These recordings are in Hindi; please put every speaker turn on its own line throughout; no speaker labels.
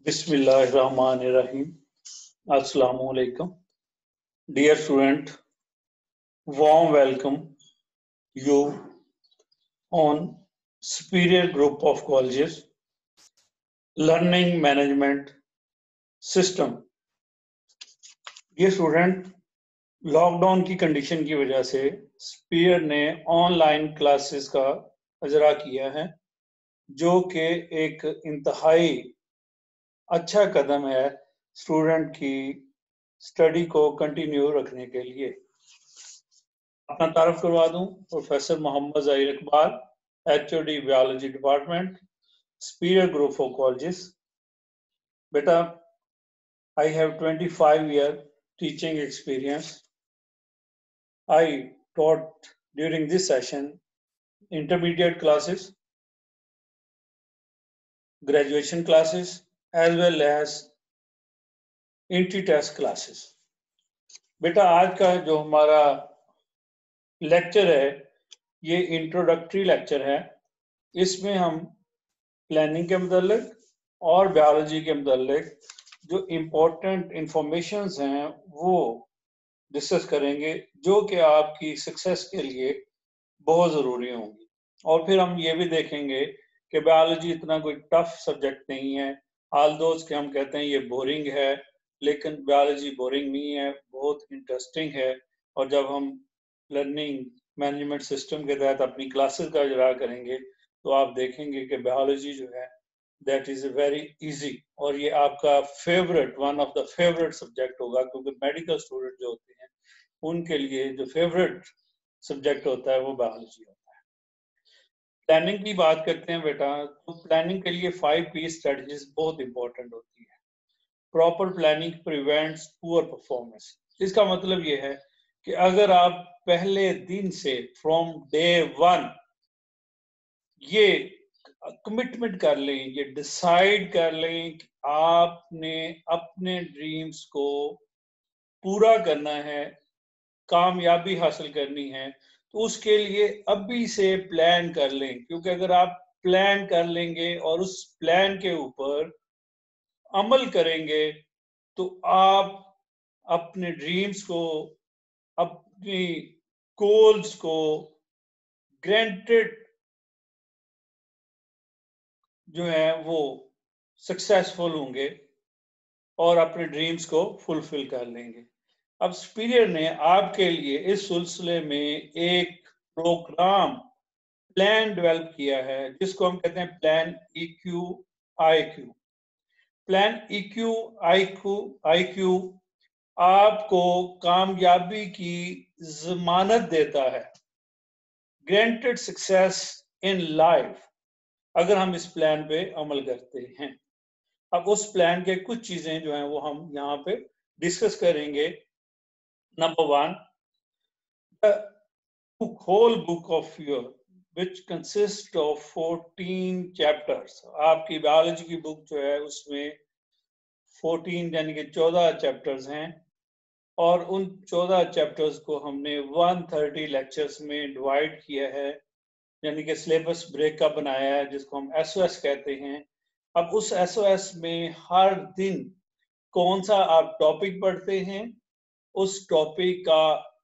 Bismillahirrahmanirrahim. Assalamu alaikum. Dear student, warm welcome you on Superior Group of Colleges Learning Management System. ये स्टूडेंट लॉकडाउन की कंडीशन की वजह से स्पीयर ने ऑनलाइन क्लासेस का अजरा किया है, जो कि एक इंतहाई अच्छा कदम है स्टूडेंट की स्टडी को कंटिन्यू रखने के लिए। अपना तारुफ करवा दूं, professor Mohammad Zaheer Iqbal, HOD biology department, Superior Group of Colleges. बेटा, I have 25-year teaching experience. I taught during this session intermediate classes, graduation classes, as well as इंटी-टेस्ट क्लासेस। बेटा, आज का जो हमारा लेक्चर है ये इंट्रोडक्टरी लेक्चर है। इसमें हम प्लानिंग के मतलब और बायोलॉजी के मतलब जो इम्पोर्टेंट इंफॉर्मेशंस हैं वो डिस्कस करेंगे, जो कि आपकी सक्सेस के लिए बहुत ज़रूरी होंगी। और फिर हम ये भी देखेंगे कि बायोलॉजी इतना कोई टफ सब्जेक्ट नहीं है। ऑल्दोज़ के हम कहते हैं ये बोरिंग है, लेकिन बायोलॉजी बोरिंग नहीं है, बहुत इंटरेस्टिंग है। और जब हम लर्निंग मैनेजमेंट सिस्टम के तहत अपनी क्लासेस का इजरा करेंगे तो आप देखेंगे कि बायोलॉजी जो है दैट इज़ वेरी इजी, और ये आपका favourite, one of the favourite subject होगा, क्योंकि मेडिकल स्टूडेंट जो होते हैं उनके लिए जो फेवरेट सब्जेक्ट होता है वो बायोलॉजी होता है। प्लानिंग की बात करते हैं बेटा, तो प्लानिंग के लिए 5P स्ट्रेटजीज बहुत इंपॉर्टेंट होती है। Proper planning prevents poor performance. इसका मतलब ये है कि अगर आप पहले दिन से फ्रॉम डे 1 ये कमिटमेंट कर लें, ये डिसाइड कर लें कि आपने अपने ड्रीम्स को पूरा करना है, कामयाबी हासिल करनी है, तो उसके लिए अभी से प्लान कर लें। क्योंकि अगर आप प्लान कर लेंगे और उस प्लान के ऊपर अमल करेंगे तो आप अपने ड्रीम्स को, अपनी गोल्स को ग्रांटेड जो है वो सक्सेसफुल होंगे और अपने ड्रीम्स को फुलफिल कर लेंगे। अब सुपीरियर ने आपके लिए इस सिलसिले में एक प्रोग्राम प्लान डेवलप किया है, जिसको हम कहते हैं प्लान EQ-IQ। प्लान EQ-IQ आपको कामयाबी की जमानत देता है, ग्रांटेड सक्सेस इन लाइफ, अगर हम इस प्लान पे अमल करते हैं। अब उस प्लान के कुछ चीजें जो हैं वो हम यहाँ पे डिस्कस करेंगे। Number 1, the whole book of your which consists of 14 chapters। आपकी बायोलॉजी की बुक जो है उसमें 14 यानी कि 14 चैप्टर्स हैं, और उन 14 चैप्टर्स को हमने 130 लेक्चर्स में डिवाइड किया है, यानी कि सिलेबस ब्रेकअप बनाया है, जिसको हम SOS कहते हैं। अब उस SOS में हर दिन कौन सा आप टॉपिक पढ़ते हैं, उस टॉपिक का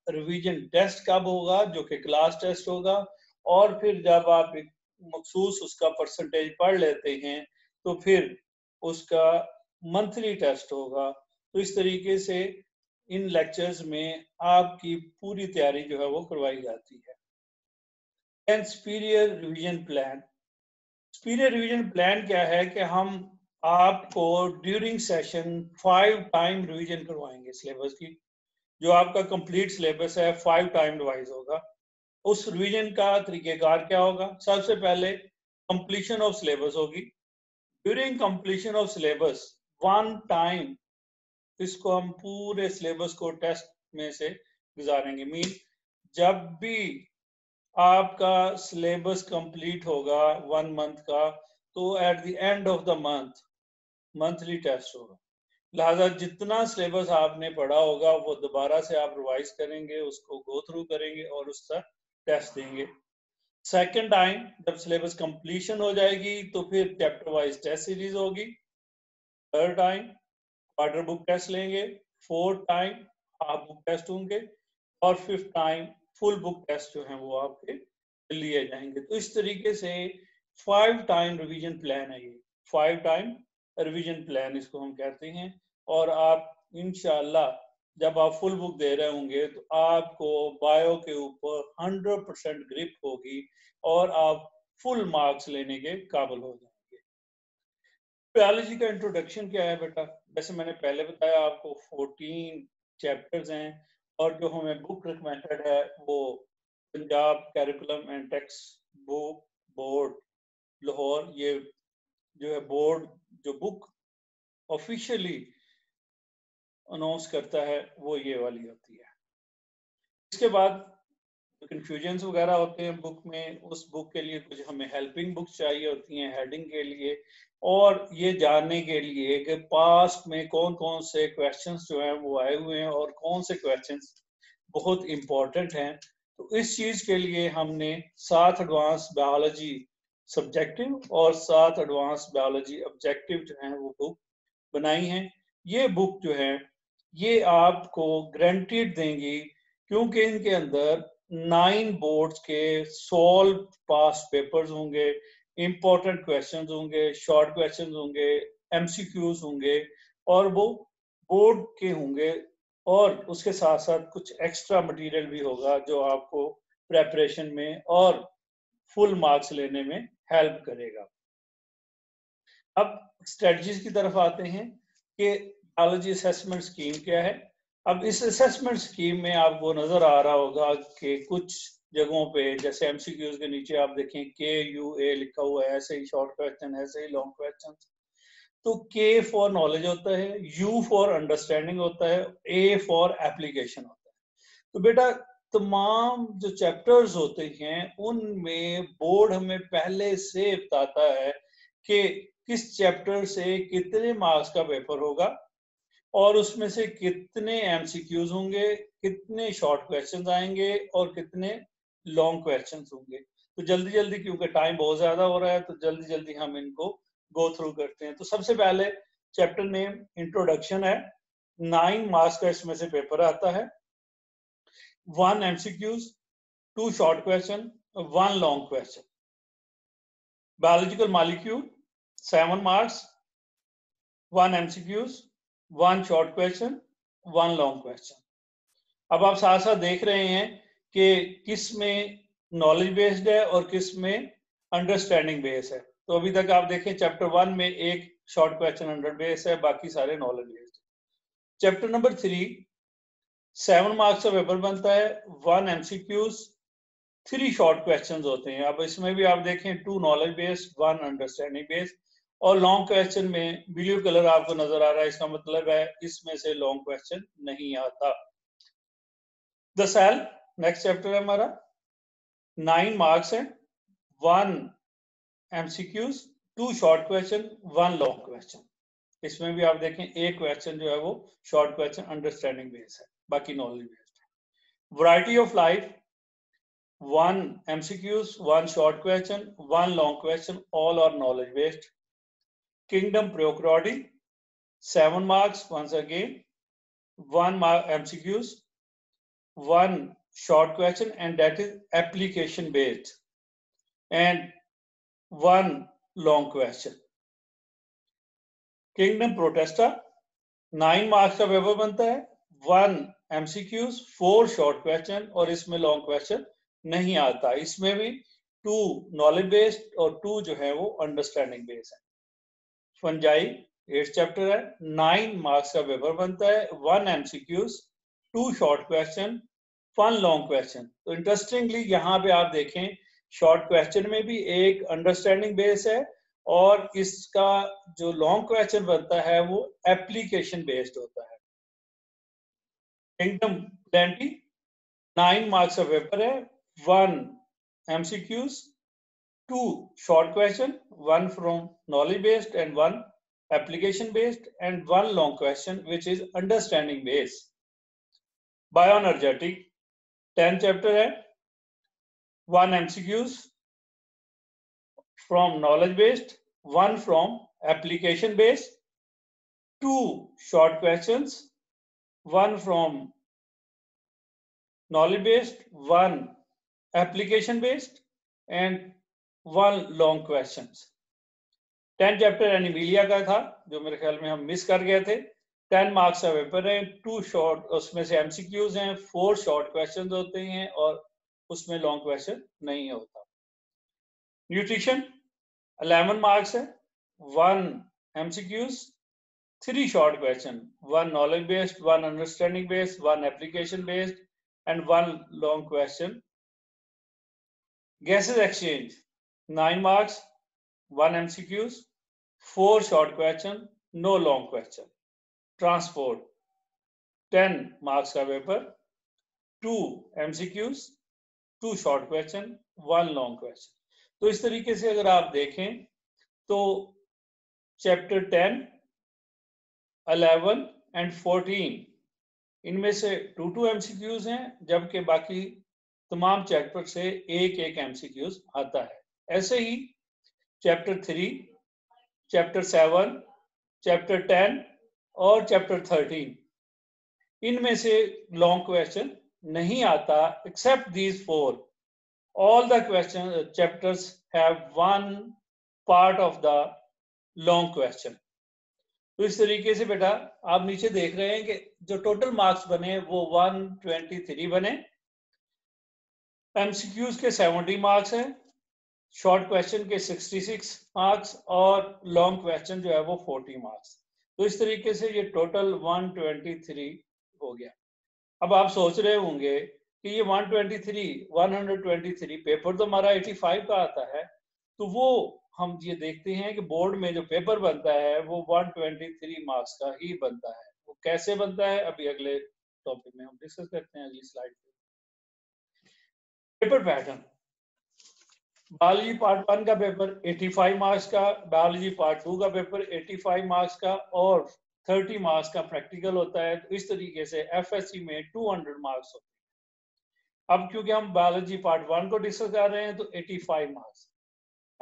रिवीजन टेस्ट कब होगा, जो कि क्लास टेस्ट होगा, और फिर जब आप मखसूस उसका परसेंटेज पढ़ लेते हैं तो फिर उसका मंथली टेस्ट होगा। तो इस तरीके से इन लेक्चर्स में आपकी पूरी तैयारी जो है वो करवाई जाती है। And superior revision plan. Superior revision plan क्या है कि हम आपको ड्यूरिंग सेशन 5 टाइम रिवीजन करवाएंगे सिलेबस की। जो आपका कंप्लीट सिलेबस है 5 टाइम रिवाइज होगा। उस रिवीजन का तरीकेकार क्या होगा? सबसे पहले कंप्लीशन ऑफ सिलेबस होगी। During completion of syllabus 1 time इसको हम पूरे सिलेबस को टेस्ट में से गुजारेंगे। मीन जब भी आपका सिलेबस कंप्लीट होगा 1 मंथ का, तो at the end of the month monthly test होगा। लिहाजा जितना सिलेबस आपने पढ़ा होगा वो दोबारा से आप रिवाइज करेंगे, उसको गो थ्रू करेंगे और उसका टेस्ट देंगे। सेकेंड टाइम जब सिलेबस कंप्लीशन हो जाएगी तो फिर चैप्टर वाइज टेस्ट सीरीज होगी। 3rd time quarter book test लेंगे, 4th time half book test होंगे और 5th time full book test जो है वो आपके लिए जाएंगे। तो इस तरीके से 5 टाइम रिवीजन प्लान है ये, 5 टाइम रिवीजन प्लान इसको हम कहते हैं। और आप इंशाल्लाह जब आप फुल बुक दे रहे होंगे तो आपको बायो के ऊपर 100% ग्रिप होगी और आप फुल मार्क्स लेने के काबिल हो जाएंगे। बायोलॉजी का इंट्रोडक्शन क्या है बेटा? जैसे मैंने पहले बताया आपको 14 चैप्टर्स हैं और जो हमें बुक रिकमेंडेड है वो Punjab curriculum and text book board Lahore, ये जो है बोर्ड जो बुक ऑफिशियली अनाउंस करता है वो ये वाली होती है। इसके बाद कंफ्यूजन्स वगैरह होते हैं बुक में, उस बुक के लिए कुछ हमें हेल्पिंग बुक्स चाहिए होती हैं हेडिंग के लिए, और ये जानने के लिए कि पास्ट में कौन कौन से क्वेश्चंस जो हैं वो आए हुए हैं और कौन से क्वेश्चंस बहुत इंपॉर्टेंट हैं। तो इस चीज के लिए हमने 7 एडवांस बायोलॉजी सब्जेक्टिव और 7 एडवांस बायोलॉजी ऑब्जेक्टिव जो हैं वो बुक बनाई हैं। ये बुक जो है ये आपको गारंटीड देंगी क्योंकि इनके अंदर 9 बोर्ड्स के सॉल्व पास्ट पेपर्स होंगे, इंपॉर्टेंट क्वेश्चंस होंगे, शॉर्ट क्वेश्चंस होंगे, एमसीक्यूज होंगे और वो बोर्ड के होंगे, और उसके साथ साथ कुछ एक्स्ट्रा मटेरियल भी होगा जो आपको प्रेपरेशन में और फुल मार्क्स लेने में हेल्प करेगा। अब स्ट्रेटजीज की तरफ आते हैं कि बायोलॉजी असेसमेंट स्कीम क्या है। अब इस असेसमेंट स्कीम में आपको नजर आ रहा होगा कि कुछ जगहों पे जैसे एमसीक्यूज के नीचे आप देखें KUA लिखा हुआ है, ऐसे ही शॉर्ट क्वेश्चन, ऐसे ही लॉन्ग क्वेश्चन। तो K फॉर नॉलेज होता है, U फॉर अंडरस्टैंडिंग होता है, A फॉर एप्लीकेशन होता है। तो बेटा तमाम जो चैप्टर्स होते हैं उनमें बोर्ड हमें पहले से बताता है कि किस चैप्टर से कितने मार्क्स का पेपर होगा और उसमें से कितने एमसीक्यूज होंगे, कितने शॉर्ट क्वेश्चंस आएंगे और कितने लॉन्ग क्वेश्चंस होंगे। तो जल्दी जल्दी, क्योंकि टाइम बहुत ज्यादा हो रहा है, तो जल्दी जल्दी हम इनको गो थ्रू करते हैं। तो सबसे पहले चैप्टर नेम इंट्रोडक्शन है, 9 मार्क्स का इसमें से पेपर आता है, 1 MCQs, 2 short question, 1 long question. Biological molecule 7 marks, 1 MCQs, 1 short question, 1 long question. अब आप साथ साथ देख रहे हैं कि किस में नॉलेज बेस्ड है और किस में अंडरस्टैंडिंग बेस्ड है। तो अभी तक आप देखें चैप्टर 1 में एक शॉर्ट क्वेश्चन अंडर बेस्ड है, बाकी सारे knowledge based. Chapter number 3 7 marks का पेपर बनता है, 1 MCQs, 3 शॉर्ट क्वेश्चंस होते हैं। अब इसमें भी आप देखें 2 नॉलेज बेस्ड, 1 अंडरस्टैंडिंग बेस्ड। और लॉन्ग क्वेश्चन में ब्लू कलर आपको नजर आ रहा है, इसका मतलब है इसमें से लॉन्ग क्वेश्चन नहीं आता। द सेल नेक्स्ट चैप्टर है हमारा, 9 मार्क्स है, 1 MCQs, 2 short question, 1 long question. इसमें भी आप देखें एक क्वेश्चन जो है वो शॉर्ट क्वेश्चन अंडरस्टैंडिंग बेस्ड है, बाकी नॉलेज बेस्ड है। Variety of life 1 MCQs, 1 short question, 1 long question, all are knowledge based. Kingdom Prokaryote 7 marks once again, 1 MCQs, 1 short question, and that is application based, and 1 long question. Kingdom Protesta 9 marks का पेपर बनता है, 1 MCQs, 4 short question और इसमें long question नहीं आता। इसमें भी 2 नॉलेज बेस्ड और 2 जो है वो अंडरस्टैंडिंग बेस्ड है। फंजाई 8 चैप्टर है, 9 मार्क्स का पेपर बनता है, 1 MCQs, 2 short question, 1 long question. तो इंटरेस्टिंगली यहाँ पे आप देखें शॉर्ट क्वेश्चन में भी एक अंडरस्टैंडिंग बेस है और इसका जो लॉन्ग क्वेश्चन बनता है वो एप्लीकेशन बेस्ड होता है। किंगडम प्लेंटी 9 मार्क्स का पेपर है, 1 MCQs, 2 short question, 1 from knowledge based and 1 application based, and 1 long question which is understanding based. Bioenergetic 10 chapter है, 1 MCQs from knowledge based, 1 from application based, 2 short questions, 1 from knowledge based, 1 application based, and 1 long questions. 10 chapter Animalia का था जो मेरे ख्याल में हम मिस कर गए थे। 10 मार्क्स का पेपर है, 2 शॉर्ट, उसमें से एमसीक्यूज हैं, 4 शॉर्ट क्वेश्चन होते हैं और उसमें लॉन्ग क्वेश्चन नहीं होता। न्यूट्रिशन 11 मार्क्स है, 1 MCQs, 3 short question, 1 knowledge based, 1 understanding based, 1 application based, and 1 long question. Gases exchange 9 marks, 1 MCQs, 4 short question, no long question. Transport 10 marks का paper, 2 MCQs, 2 short question, 1 long question. तो इस तरीके से अगर आप देखें तो चैप्टर 10, 11 एंड 14 इनमें से 2 MCQs हैं, जबकि बाकी तमाम चैप्टर से एक MCQs आता है। ऐसे ही चैप्टर 3, चैप्टर 7, चैप्टर 10 और चैप्टर 13 इनमें से लॉन्ग क्वेश्चन नहीं आता, accept these 4. All the question chapters have one part of the long question. तो इस तरीके से बेटा आप नीचे देख रहे हैं कि जो टोटल मार्क्स बने वो 123 बने। एमसीक्यूज के 70 मार्क्स हैं, शॉर्ट क्वेश्चन के 66 मार्क्स और लॉन्ग क्वेश्चन जो है वो 40 मार्क्स। तो इस तरीके से ये टोटल 123 हो गया। अब आप सोच रहे होंगे कि ये 123 पेपर तो हमारा 85 का आता है, तो वो हम ये देखते हैं कि बोर्ड में जो पेपर बनता है वो 123 मार्क्स का ही बनता है। वो कैसे बनता है अभी अगले टॉपिक में हम डिस्कस करते हैं, अगली स्लाइड पे। पेपर पैटर्न, बायोलॉजी पार्ट 1 का पेपर 85 मार्क्स का, बायोलॉजी पार्ट 2 का पेपर 85 मार्क्स का और 30 मार्क्स का प्रैक्टिकल होता है। तो इस तरीके से एफएससी में 200 मार्क्स होते हैं। अब क्योंकि हम बायोलॉजी पार्ट 1 को डिस्कस कर रहे हैं तो 85 मार्क्स,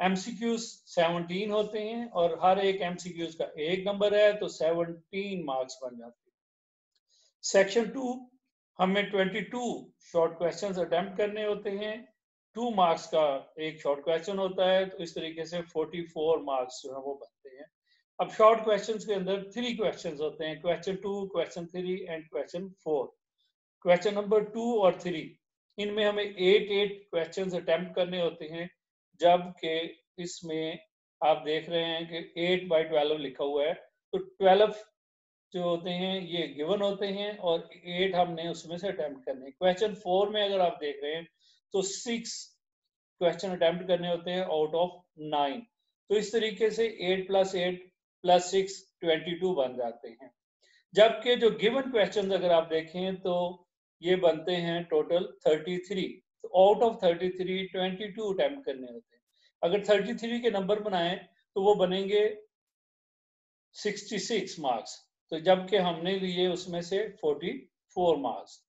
एमसीक्यूज 17 होते हैं और हर एक एमसीक्यूज का 1 नंबर है, तो 17 मार्क्स बन जाते हैं। सेक्शन 2 हमें 22 शॉर्ट क्वेश्चंस अटेम्प्ट करने होते हैं, 2 मार्क्स का एक शॉर्ट क्वेश्चन होता है, तो इस तरीके से 44 मार्क्स जो है वो बनते हैं। अब शॉर्ट क्वेश्चंस के अंदर 3 क्वेश्चंस होते हैं, question 2, question 3 and question 4। Question number 2 और 3 इनमें हमें 8 क्वेश्चंस अटेम्प्ट करने होते हैं, जबकि इसमें आप देख रहे हैं कि 8/12 लिखा हुआ है, तो 12 जो होते हैं ये गिवन होते हैं और 8 हमने उसमें से अटेम्प्ट करने हैं। क्वेश्चन 4 में अगर आप देख रहे हैं तो 6 क्वेश्चन अटेम्प्ट करने होते हैं आउट ऑफ 9। तो इस तरीके से 8 + 8 + 6 22 बन जाते हैं। जबकि जो गिवन क्वेश्चन अगर आप देखें तो ये बनते हैं टोटल 33। तो आउट ऑफ 33 22 अटेम्प्ट करने होते हैं। अगर 33 के नंबर बनाएं तो वो बनेंगे 66 मार्क्स, तो जबकि हमने लिए उसमें से 44 मार्क्स।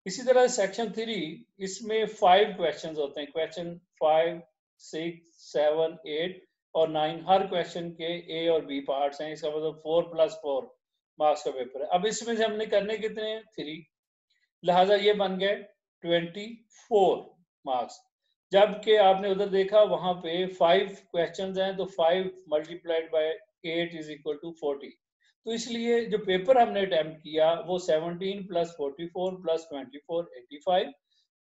इसी तरह सेक्शन 3 इसमें 5 क्वेश्चंस होते हैं, क्वेश्चन 5, 6, 7, 8 और 9 हर क्वेश्चन के ए और बी पार्ट्स हैं, इसका मतलब 4 + 4 मार्क्स का पेपर है। अब इसमें से हमने करने कितने हैं? 3, लिहाजा ये बन गए 24 मार्क्स। जबकि आपने उधर देखा वहां पे 5 क्वेश्चंस हैं, तो 5 × 8 = 40। तो इसलिए जो पेपर हमने अटेम्प्ट किया वो 17 + 44 + 24 85,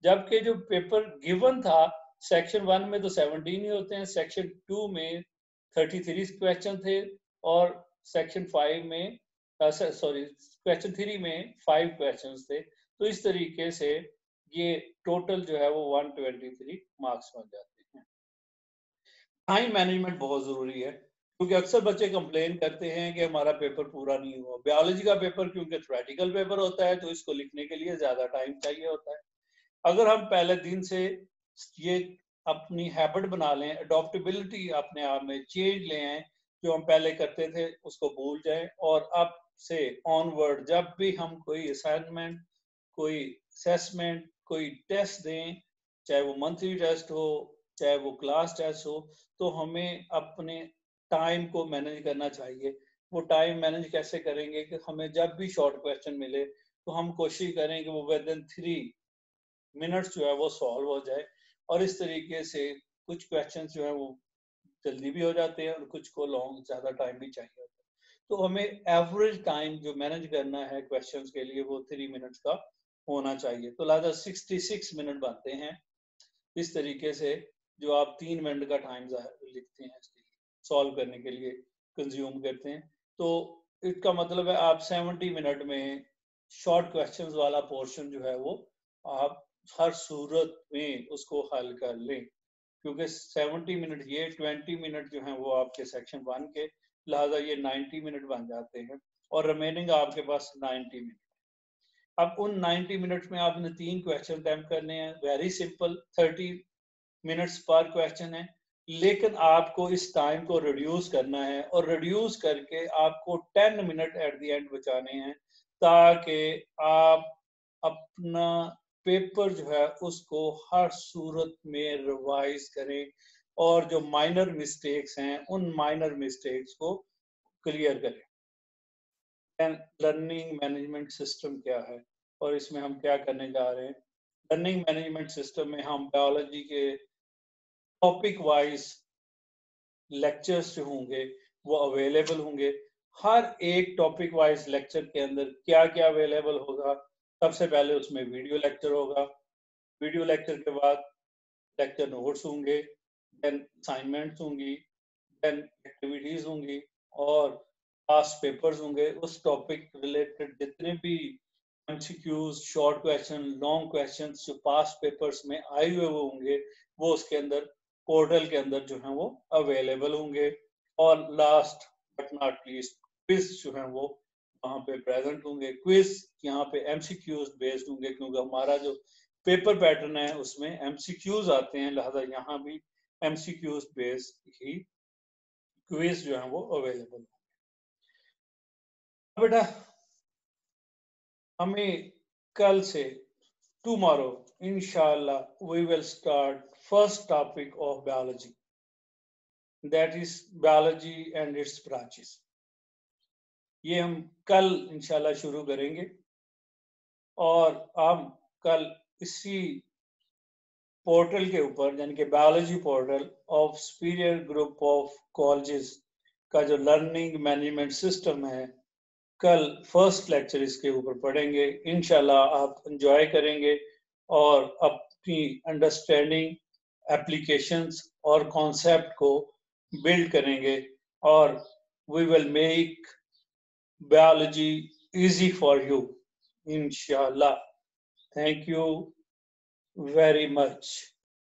जबकि जो पेपर गिवन था सेक्शन 1 में तो 17 ही होते हैं, सेक्शन 2 में 33 क्वेश्चन थे और सेक्शन 5 में क्वेश्चन 3 में 5 क्वेश्चन थे। तो इस तरीके से ये टोटल जो है वो 123 मार्क्स बन जाते हैं। टाइम मैनेजमेंट बहुत जरूरी है, क्योंकि अक्सर बच्चे कंप्लेन करते हैं कि हमारा पेपर पूरा नहीं हुआ। बायोलॉजी का पेपर क्योंकि थ्योरेटिकल पेपर होता है तो इसको लिखने के लिए ज्यादा टाइम चाहिए होता है। अगर हम पहले दिन से ये अपनी हैबिट बना लें, अडॉप्टेबिलिटी अपने आप में चेंज ले आए, जो हम पहले करते थे उसको भूल जाएं और अब से ऑनवर्ड जब भी हम कोई असाइनमेंट, कोई असेसमेंट, कोई टेस्ट दें, चाहे वो मंथली टेस्ट हो, चाहे वो क्लास टेस्ट हो, तो हमें अपने टाइम को मैनेज करना चाहिए। वो टाइम मैनेज कैसे करेंगे कि हमें जब भी शॉर्ट क्वेश्चन मिले तो हम कोशिश करें कि वो विद इन 3 मिनट्स जो है वो सॉल्व हो जाए, और इस तरीके से कुछ क्वेश्चन जो है वो जल्दी भी हो जाते हैं और कुछ को लॉन्ग ज्यादा टाइम भी चाहिए होता है। तो हमें एवरेज टाइम जो मैनेज करना है क्वेश्चंस के लिए वो 3 मिनट्स का होना चाहिए। तो लिहाजा 66 मिनट बनते हैं इस तरीके से, जो आप 3 मिनट का टाइम लिखते हैं सॉल्व करने के लिए कंज्यूम करते हैं। तो इसका मतलब है आप 70 मिनट में शॉर्ट क्वेश्चंस वाला पोर्शन जो है वो आप हर सूरत में उसको हल कर लें, क्योंकि 70 मिनट ये 20 मिनट जो है वो आपके सेक्शन 1 के, लिहाजा ये 90 मिनट बन जाते हैं और रिमेनिंग आपके पास 90 मिनट। अब उन 90 मिनट्स में आपने 3 क्वेश्चन अटेम्प्ट करने हैं, वेरी सिंपल, 30 मिनट्स पर क्वेश्चन है, लेकिन आपको इस टाइम को रिड्यूस करना है और रिड्यूस करके आपको 10 मिनट एट द एंड बचाने हैं, ताकि आप अपना पेपर जो है उसको हर सूरत में रिवाइज करें और जो माइनर मिस्टेक्स हैं उन माइनर मिस्टेक्स को क्लियर करें। लर्निंग मैनेजमेंट सिस्टम क्या है और इसमें हम क्या करने जा रहे हैं? लर्निंग मैनेजमेंट सिस्टम में हम बायोलॉजी के टॉपिक वाइज लेक्चर्स जो होंगे वो अवेलेबल होंगे। हर एक टॉपिक वाइज लेक्चर के अंदर क्या क्या अवेलेबल होगा? सबसे पहले उसमें वीडियो लेक्चर होगा, वीडियो लेक्चर के बाद लेक्चर नोट्स होंगे, देन असाइनमेंट्स होंगी, देन एक्टिविटीज होंगी और पास्ट पेपर्स होंगे। उस टॉपिक रिलेटेड जितने भी MCQs, short question, long questions जो पास्ट पेपर्स में आए हुए वो होंगे, वो उसके अंदर पोर्टल के अंदर जो है वो अवेलेबल होंगे। और last but not least quiz जो है वो वहाँ पे प्रेजेंट होंगे। क्विज यहाँ पे एमसीक्यूज बेस्ड होंगे, क्योंकि हमारा जो पेपर पैटर्न है उसमें एमसीक्यूज आते हैं, लिहाजा यहाँ भी एमसीक्यूज बेस्ड ही क्विज जो है वो अवेलेबल होंगे। बेटा हमें कल से tomorrow inshallah we will start first topic of biology, that is biology and its branches. ये हम कल इंशाल्लाह शुरू करेंगे और हम कल इसी पोर्टल के ऊपर यानी कि biology portal of superior group of colleges का जो लर्निंग मैनेजमेंट सिस्टम है, कल फर्स्ट लेक्चर इसके ऊपर पढ़ेंगे। इंशाल्लाह आप एंजॉय करेंगे और अपनी अंडरस्टैंडिंग, एप्लीकेशंस और कॉन्सेप्ट को बिल्ड करेंगे और we will make biology easy for you इंशाल्लाह। Thank you very much.